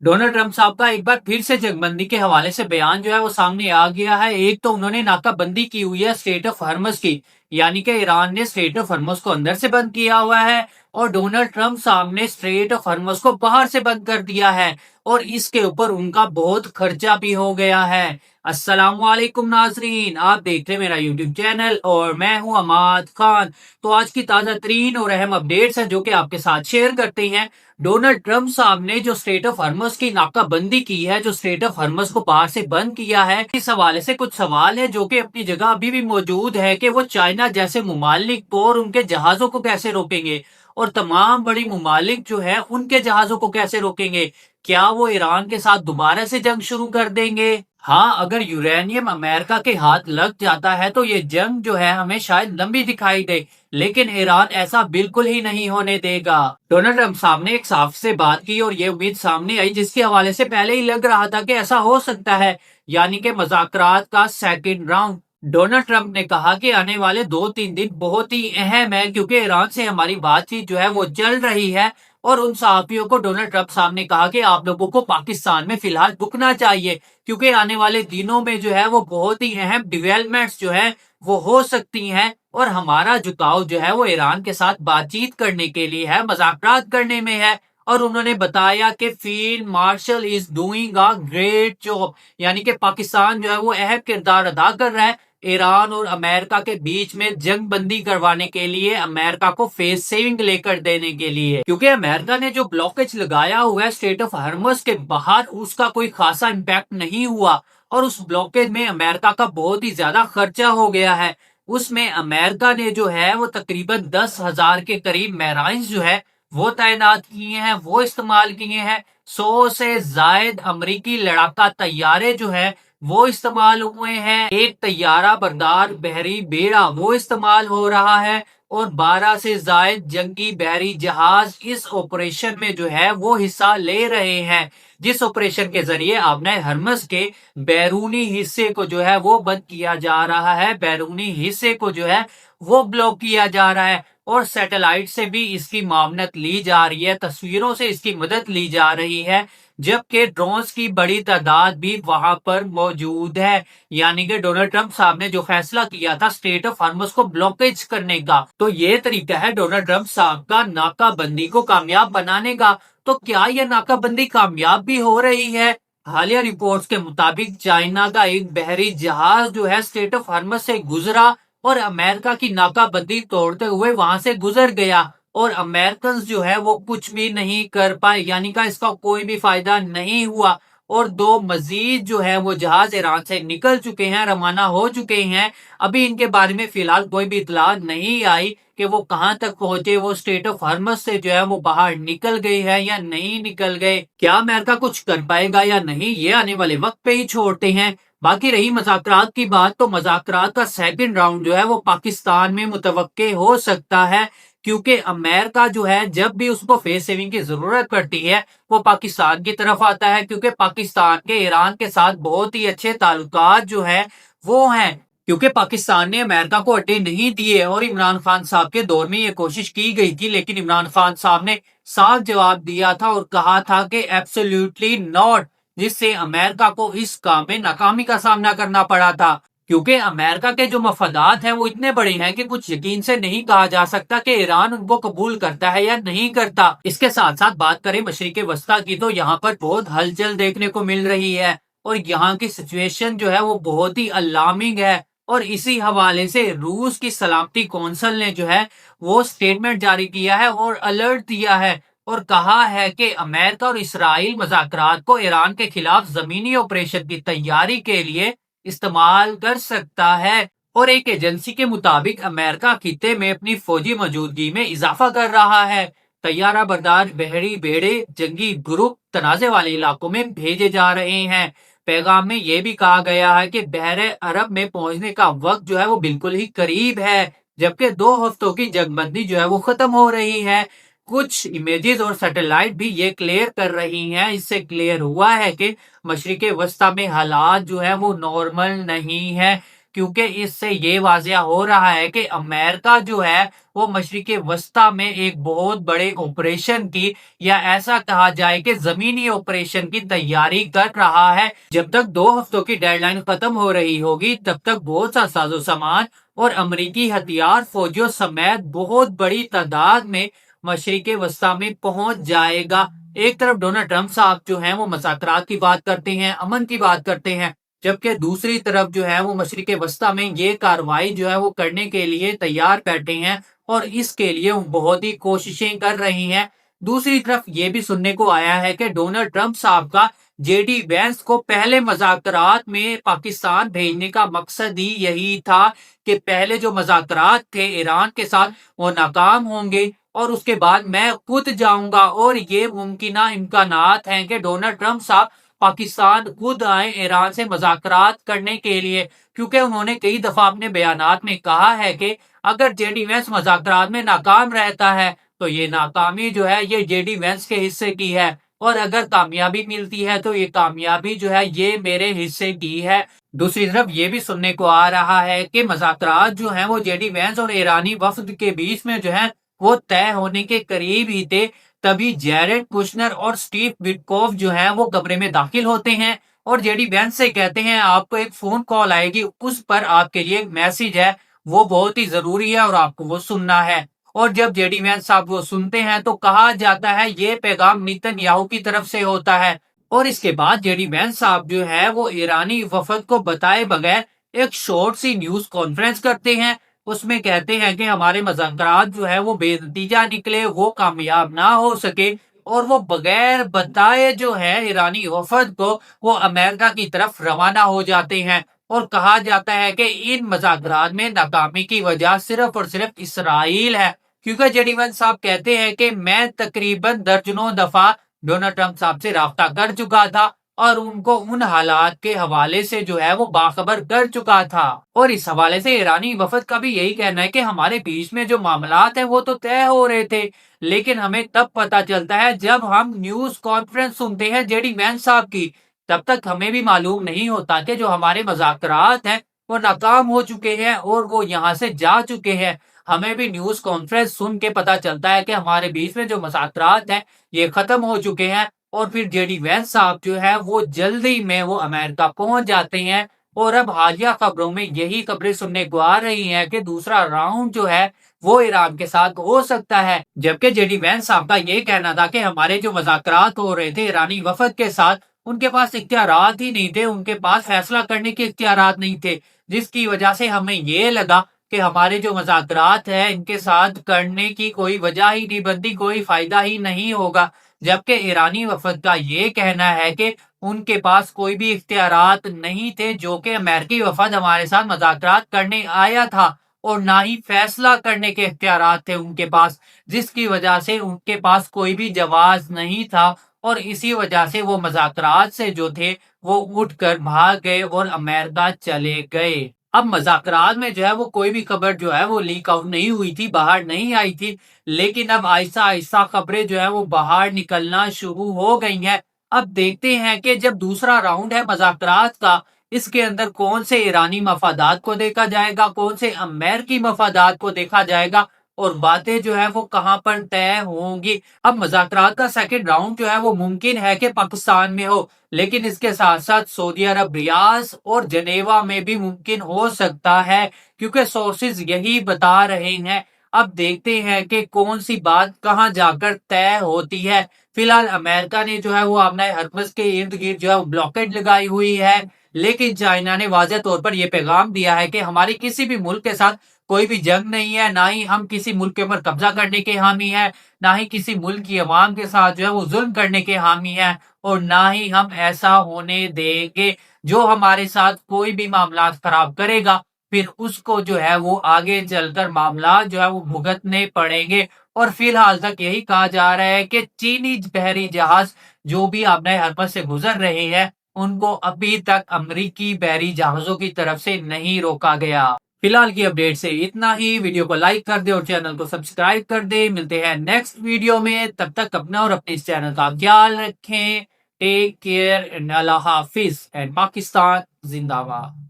Donald Trump साहब का एक बार फिर से जंगबंदी के हवाले से बयान जो है वो सामने आ गया है। एक तो उन्होंने नाकाबंदी की हुई है स्ट्रेट ऑफ हॉर्मज की, यानी कि ईरान ने स्ट्रेट ऑफ हॉर्मज को अंदर से बंद किया हुआ है और डोनाल्ड ट्रंप साहब ने स्ट्रेट ऑफ हॉर्मज को बाहर से बंद कर दिया है और इसके ऊपर उनका बहुत खर्चा भी हो गया है। अस्सलाम वालेकुम नाजरीन, आप देख रहे हैं मेरा यूट्यूब चैनल और मैं हूं अमाद खान। तो आज की ताजा तरीन और अहम अपडेट्स हैं जो कि आपके साथ शेयर करते हैं। डोनाल्ड ट्रंप साहब ने जो स्ट्रेट ऑफ हॉर्मज की नाकाबंदी की है, जो स्ट्रेट ऑफ हॉर्मज को बाहर से बंद किया है, इस हवाले से कुछ सवाल है जो कि अपनी जगह अभी भी मौजूद है कि वो चाइना जैसे मुमालिक को और उनके जहाजों को कैसे रोकेंगे और तमाम बड़ी मुमालिक जो है उनके जहाजों को कैसे रोकेंगे। क्या वो ईरान के साथ दोबारा से जंग शुरू कर देंगे? हाँ, अगर यूरेनियम अमेरिका के हाथ लग जाता है तो ये जंग जो है हमें शायद लंबी दिखाई दे, लेकिन ईरान ऐसा बिल्कुल ही नहीं होने देगा। डोनाल्ड ट्रंप साहब ने एक साफ से बात की और ये उम्मीद सामने आई जिसके हवाले से पहले ही लग रहा था कि ऐसा हो सकता है, यानी कि मुज़ाकरात का सेकंड राउंड। डोनाल्ड ट्रंप ने कहा कि आने वाले 2-3 दिन बहुत ही अहम है क्योंकि ईरान से हमारी बातचीत जो है वो चल रही है और उन सहाफियों को डोनाल्ड ट्रंप साहब ने कहा कि आप लोगों को पाकिस्तान में फिलहाल रुकना चाहिए क्योंकि आने वाले दिनों में जो है वो बहुत ही अहम डेवलपमेंट्स जो है वो हो सकती हैं और हमारा झुकाव जो है वो ईरान के साथ बातचीत करने के लिए है, मज़ाकरात करने में है। और उन्होंने बताया कि field marshal is doing a great job, यानी कि पाकिस्तान जो है वो अहम किरदार अदा कर रहा है ईरान और अमेरिका के बीच में जंग बंदी करवाने के लिए, अमेरिका को फेस सेविंग लेकर देने के लिए। क्योंकि अमेरिका ने जो ब्लॉकेज लगाया हुआ है स्ट्रेट ऑफ हॉर्मज के बाहर, उसका कोई खासा इम्पैक्ट नहीं हुआ और उस ब्लॉकेज में अमेरिका का बहुत ही ज्यादा खर्चा हो गया है। उसमें अमेरिका ने जो है वो तकरीबन 10,000 के करीब मैराइन्स जो है वो तैनात किए हैं, वो इस्तेमाल किए हैं। 100 से जायद अमरीकी लड़ाका तैयारे जो है वो इस्तेमाल हुए हैं। एक तैयारा बरदार बहरी बेड़ा वो इस्तेमाल हो रहा है और 12 से जायद जंगी बहरी जहाज इस ऑपरेशन में जो है वो हिस्सा ले रहे हैं, जिस ऑपरेशन के जरिए आपने हरमस के बैरूनी हिस्से को जो है वो बंद किया जा रहा है, बैरूनी हिस्से को जो है वो ब्लॉक किया जा रहा है और सैटेलाइट से भी इसकी मावनत ली जा रही है, तस्वीरों से इसकी मदद ली जा रही है, जबकि ड्रोन्स की बड़ी तादाद भी वहां पर मौजूद है। यानी कि डोनाल्ड ट्रंप साहब ने जो फैसला किया था स्ट्रेट ऑफ हॉर्मज को ब्लॉकेज करने का, तो ये तरीका है डोनाल्ड ट्रंप साहब का नाकाबंदी को कामयाब बनाने का। तो क्या यह नाकाबंदी कामयाब भी हो रही है? हालिया रिपोर्ट्स के मुताबिक चाइना का एक बहरी जहाज जो है स्ट्रेट ऑफ हॉर्मज से गुजरा और अमेरिका की नाकाबंदी तोड़ते हुए वहां से गुजर गया और अमेरिकन जो है वो कुछ भी नहीं कर पाए, यानी का इसका कोई भी फायदा नहीं हुआ। और 2 मजीद जो है वो जहाज ईरान से निकल चुके हैं, रवाना हो चुके हैं। अभी इनके बारे में फिलहाल कोई भी इतला नहीं आई कि वो कहां तक पहुंचे, वो स्ट्रेट ऑफ हॉर्मज से जो है वो बाहर निकल गए हैं या नहीं निकल गए। क्या अमेरिका कुछ कर पाएगा या नहीं, ये आने वाले वक्त पे ही छोड़ते हैं। बाकी रही मज़ाकरात की बात, तो मज़ाकरात का सेकंड राउंड जो है वो पाकिस्तान में मुतवक्के हो सकता है क्योंकि अमेरिका जो है जब भी उसको फेस सेविंग की जरूरत पड़ती है वो पाकिस्तान की तरफ आता है क्योंकि पाकिस्तान के ईरान के साथ बहुत ही अच्छे ताल्लुकात जो है वो हैं। क्योंकि पाकिस्तान ने अमेरिका को अड्डे नहीं दिए और इमरान खान साहब के दौर में ये कोशिश की गई थी, लेकिन इमरान खान साहब ने साफ जवाब दिया था और कहा था कि एब्सोल्युटली नॉट, जिससे अमेरिका को इस काम में नाकामी का सामना करना पड़ा था। क्योंकि अमेरिका के जो मफादात हैं वो इतने बड़े हैं कि कुछ यकीन से नहीं कहा जा सकता कि ईरान उनको कबूल करता है या नहीं करता। इसके साथ साथ बात करें मशरिक वस्ता की, तो यहाँ पर बहुत हलचल देखने को मिल रही है और यहाँ की सिचुएशन जो है वो बहुत ही अलार्मिंग है। और इसी हवाले से रूस की सलामती कौंसिल ने जो है वो स्टेटमेंट जारी किया है और अलर्ट दिया है और कहा है कि अमेरिका और इसराइल मज़ाकरात को ईरान के खिलाफ जमीनी ऑपरेशन की तैयारी के लिए इस्तेमाल कर सकता है। और एक एजेंसी के मुताबिक अमेरिका खिते में अपनी फौजी मौजूदगी में इजाफा कर रहा है। तैयारा बरदार बहरी बेड़े जंगी ग्रुप तनाजे वाले इलाकों में भेजे जा रहे हैं। पैगाम में यह भी कहा गया है कि बहरे अरब में पहुंचने का वक्त जो है वो बिल्कुल ही करीब है, जबकि 2 हफ्तों की जंगबंदी जो है वो खत्म हो रही है। कुछ इमेजेस और सैटेलाइट भी ये क्लियर कर रही हैं, इससे क्लियर हुआ है कि मशरिक वस्ता में हालात जो है वो नॉर्मल नहीं है کیونکہ اس سے یہ واضح ہو رہا ہے کہ امریکہ جو ہے وہ مشرق وسطی میں ایک بہت بڑے آپریشن کی یا ایسا کہا جائے کہ زمینی آپریشن کی تیاری کر رہا ہے۔ جب تک 2 ہفتوں کی ڈیڈ لائن ختم ہو رہی ہوگی تب تک بہت سا ساز و سامان اور امریکی ہتھیار فوجیوں سمیت بہت بڑی تعداد میں مشرق وسطی میں پہنچ جائے گا۔ ایک طرف ڈونلڈ ٹرمپ صاحب جو ہیں وہ مذاکرات کی بات کرتے ہیں، امن کی بات کرتے ہیں، جبکہ دوسری طرف جو ہے وہ مشرق وسطی میں یہ کارروائی جو ہے وہ کرنے کے لیے تیار بیٹھے ہیں اور اس کے لیے وہ بہت ہی کوششیں کر رہی ہیں۔ دوسری طرف یہ بھی سننے کو آیا ہے کہ ڈونلڈ ٹرمپ صاحب کا جے ڈی وینس کو پہلے مذاکرات میں پاکستان بھیجنے کا مقصد ہی یہی تھا کہ پہلے جو مذاکرات تھے ایران کے ساتھ وہ ناکام ہوں گے اور اس کے بعد میں خود جاؤں گا، اور یہ ممکنہ امکانات ہیں کہ ڈونلڈ ٹرمپ صاحب پاکستان خود آئیں ایران سے مذاکرات کرنے کے لیے، کیونکہ انہوں نے کئی دفعہ اپنے بیانات میں کہا ہے کہ اگر جے ڈی وینس مذاکرات میں ناکام رہتا ہے تو یہ ناکامی جو ہے یہ جے ڈی وینس کے حصے کی ہے، اور اگر کامیابی ملتی ہے تو یہ کامیابی جو ہے یہ میرے حصے کی ہے۔ دوسری طرف یہ بھی سننے کو آ رہا ہے کہ مذاکرات جو ہیں وہ جے ڈی وینس اور ایرانی وفد کے بیچ میں جو ہے وہ طے ہونے کے قریب ہی تھے، تبھی جیرڈ کوشنر اور سٹیو وٹکوف جو ہیں وہ کمرے میں داخل ہوتے ہیں اور جے ڈی وینس سے کہتے ہیں آپ کو ایک فون کال آئے گی، اس پر آپ کے لیے ایک میسج ہے، وہ بہت ہی ضروری ہے اور آپ کو وہ سننا ہے۔ اور جب جے ڈی وینس صاحب وہ سنتے ہیں تو کہا جاتا ہے یہ پیغام نیتن یاہو کی طرف سے ہوتا ہے، اور اس کے بعد جے ڈی وینس صاحب جو ہے وہ ایرانی وفد کو بتائے بغیر ایک شارٹ سی نیوز کانفرنس کرتے ہیں، اس میں کہتے ہیں کہ ہمارے مذاکرات جو ہے وہ بے نتیجہ نکلے، وہ کامیاب نہ ہو سکے، اور وہ بغیر بتائے جو ہے ایرانی وفد کو وہ امریکہ کی طرف روانہ ہو جاتے ہیں، اور کہا جاتا ہے کہ ان مذاکرات میں ناکامی کی وجہ صرف اور صرف اسرائیل ہے، کیونکہ جے ڈی وینس صاحب کہتے ہیں کہ میں تقریباً درجنوں دفعہ ڈونلڈ ٹرمپ صاحب سے رابطہ کر چکا تھا اور ان کو ان حالات کے حوالے سے جو ہے وہ باخبر کر چکا تھا، اور اس حوالے سے ایرانی وفد کا بھی یہی کہنا ہے کہ ہمارے بیچ میں جو معاملات ہیں وہ تو طے ہو رہے تھے، لیکن ہمیں تب پتا چلتا ہے جب ہم نیوز کانفرنس سنتے ہیں جے ڈی وینس صاحب کی، تب تک ہمیں بھی معلوم نہیں ہوتا کہ جو ہمارے مذاکرات ہیں وہ ناکام ہو چکے ہیں اور وہ یہاں سے جا چکے ہیں۔ ہمیں بھی نیوز کانفرنس سن کے پتا چلتا ہے کہ ہمارے بیچ میں جو مذاکرات ہیں یہ ختم ہو چکے ہیں، اور پھر جے ڈی وینس صاحب جو ہے وہ جلدی میں وہ امریکہ پہنچ جاتے ہیں، اور اب حالیہ خبروں میں یہی خبریں سننے کو آ رہی ہیں کہ دوسرا راؤنڈ جو ہے وہ ایران کے ساتھ ہو سکتا ہے، جبکہ جے ڈی وینس صاحب کا یہ کہنا تھا کہ ہمارے جو مذاکرات ہو رہے تھے ایرانی وفد کے ساتھ ان کے پاس اختیارات ہی نہیں تھے، ان کے پاس فیصلہ کرنے کے اختیارات نہیں تھے، جس کی وجہ سے ہمیں یہ لگا کہ ہمارے جو مذاکرات ہیں ان کے ساتھ کرنے کی کوئی وجہ ہی نہیں بنتی، کوئی فائدہ ہی نہیں ہوگا، جبکہ ایرانی وفد کا یہ کہنا ہے کہ ان کے پاس کوئی بھی اختیارات نہیں تھے، جو کہ امریکی وفد ہمارے ساتھ مذاکرات کرنے آیا تھا، اور نہ ہی فیصلہ کرنے کے اختیارات تھے ان کے پاس، جس کی وجہ سے ان کے پاس کوئی بھی جواز نہیں تھا، اور اسی وجہ سے وہ مذاکرات سے جو تھے وہ اٹھ کر بھاگ گئے اور امریکہ چلے گئے۔ اب مذاکرات میں جو ہے وہ کوئی بھی خبر جو ہے وہ لیک آؤٹ نہیں ہوئی تھی، باہر نہیں آئی تھی، لیکن اب آہستہ آہستہ خبریں جو ہے وہ باہر نکلنا شروع ہو گئی ہیں۔ اب دیکھتے ہیں کہ جب دوسرا راؤنڈ ہے مذاکرات کا، اس کے اندر کون سے ایرانی مفادات کو دیکھا جائے گا، کون سے امریکی مفادات کو دیکھا جائے گا، اور باتیں جو ہے وہ کہاں پر طے ہوں گی۔ اب مذاکرات کا سیکنڈ راؤنڈ جو ہے وہ ممکن ہے کہ پاکستان میں ہو، لیکن اس کے ساتھ ساتھ سعودی عرب ریاض اور جنیوا میں بھی ممکن ہو سکتا ہے، کیونکہ سورسز یہی بتا رہے ہیں۔ اب دیکھتے ہیں کہ کون سی بات کہاں جا کر طے ہوتی ہے۔ فی الحال امریکہ نے جو ہے وہ آبنائے ہرمز کے ارد گرد جو ہے بلاکیڈ لگائی ہوئی ہے، لیکن چائنا نے واضح طور پر یہ پیغام دیا ہے کہ ہماری کسی بھی ملک کے ساتھ کوئی بھی جنگ نہیں ہے، نہ ہی ہم کسی ملک کے اوپر قبضہ کرنے کے حامی ہیں، نہ ہی کسی ملک کی عوام کے ساتھ جو ہے وہ ظلم کرنے کے حامی ہیں، اور نہ ہی ہم ایسا ہونے دیں گے۔ جو ہمارے ساتھ کوئی بھی معاملات خراب کرے گا پھر اس کو جو ہے وہ آگے چل کر معاملات جو ہے وہ بھگتنے پڑیں گے۔ اور فی الحال تک یہی کہا جا رہا ہے کہ چینی بحری جہاز جو بھی آبنائے ہرمز سے گزر رہے ہیں ان کو ابھی تک امریکی بحری جہازوں کی طرف سے نہیں روکا گیا۔ فی الحال کی اپڈیٹ سے اتنا ہی، ویڈیو کو لائک کر دے اور چینل کو سبسکرائب کر دے۔ ملتے ہیں نیکسٹ ویڈیو میں، تب تک اپنا اور اپنے اس چینل کا خیال رکھیں۔ ٹیک کیئر، اللہ حافظ، اینڈ پاکستان زندہ باد۔